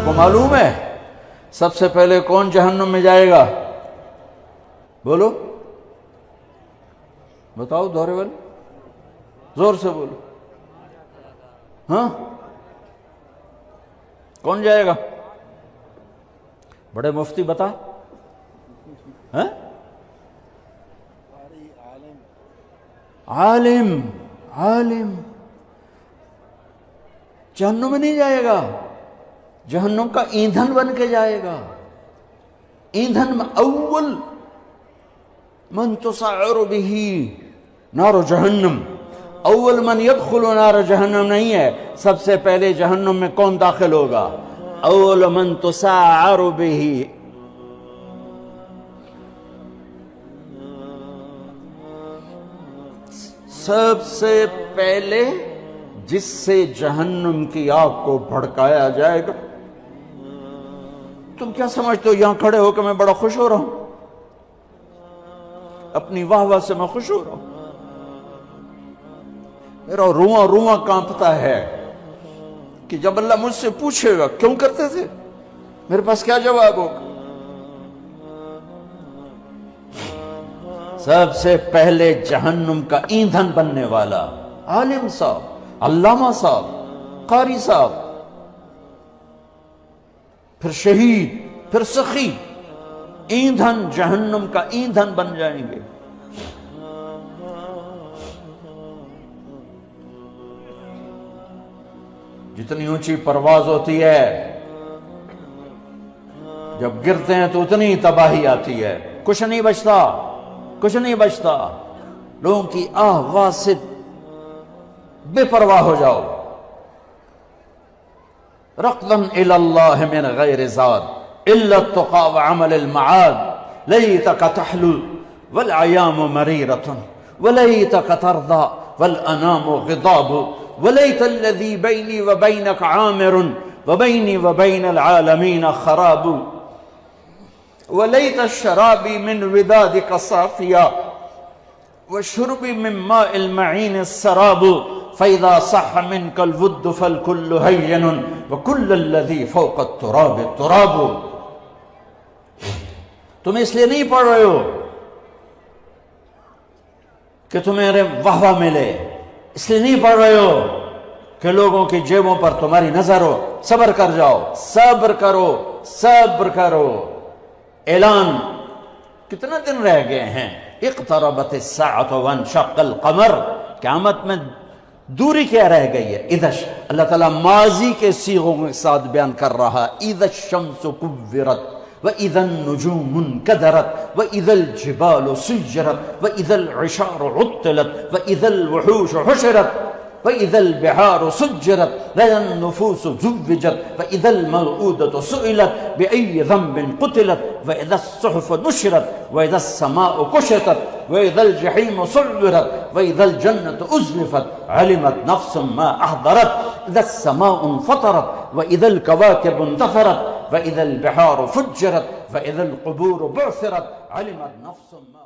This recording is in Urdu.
کو معلوم ہے سب سے پہلے کون جہنم میں جائے گا؟ بولو، بتاؤ دورے والے، زور سے بولو۔ ہاں، کون جائے گا؟ بڑے مفتی بتا۔ ہاں، عالم جہنم میں نہیں جائے گا، جہنم کا ایندھن بن کے جائے گا۔ ایندھن میں اول من تسعر به نار جہنم، اول من يدخل نار جہنم نہیں ہے، سب سے پہلے جہنم میں کون داخل ہوگا؟ اول من تسعر به، سب سے پہلے جس سے جہنم کی آگ کو بھڑکایا جائے گا۔ تم کیا سمجھتے ہو یہاں کھڑے ہو کہ میں بڑا خوش ہو رہا ہوں؟ اپنی واہ واہ سے میں خوش ہو رہا ہوں؟ میرا رواں کانپتا ہے کہ جب اللہ مجھ سے پوچھے گا کیوں کرتے تھے، میرے پاس کیا جواب ہوگا؟ سب سے پہلے جہنم کا ایندھن بننے والا عالم صاحب، علامہ صاحب، قاری صاحب، پھر شہید، پھر سخی، ایندھن جہنم کا ایندھن بن جائیں گے۔ جتنی اونچی پرواز ہوتی ہے جب گرتے ہیں تو اتنی تباہی آتی ہے، کچھ نہیں بچتا۔ لوگوں کی آواز سے بے پرواہ ہو جاؤ۔ رقداً الی اللہ من غیر زاد الا التقى وعمل المعاد لیتک تحلو والعیام مریرۃ ولیتک ترضى والانام غضاب ولیت الذی بینی وبینک عامر وبینی وبین العالمین خراب ولیت الشرابی من ودادک صافیا وشربی من ماء المعین السراب فَإِذَا صَحَّ مِنْكَ الْوُدُّ فَالْكُلُّ هَيِّنٌ وَكُلَّ الَّذِي فَوْقَ التُّرَابِ التُّرَابُ۔ تم اس لیے نہیں پڑھ رہے ہو کہ تمہیں واہ واہ ملے، اس لیے نہیں پڑھ رہے ہو کہ لوگوں کی جیبوں پر تمہاری نظر ہو۔ صبر کر جاؤ، صبر کرو۔ اعلان کتنا دن رہ گئے ہیں؟ اقتربت الساعة وانشق القمر، قیامت میں دوری کیا رہ گئی ہے؟ اذا اللہ تعالیٰ ماضی کے صیغوں کے ساتھ بیان کر رہا، اذا الشمس کورت واذا النجوم انکدرت واذا الجبال سجرت واذا العشار عطلت واذا الوحوش حشرت واذا البحار سجرت واذا النفوس زوجت واذا الموءودة سئلت بأي ذنب قتلت واذا الصحف نشرت واذا السماء كشطت واذا الجحيم سعرت واذا الجنة أزلفت علمت نفس ما أحضرت اذا السماء انفطرت واذا الكواكب انتثرت واذا البحار فجرت واذا القبور بعثرت علمت نفس ما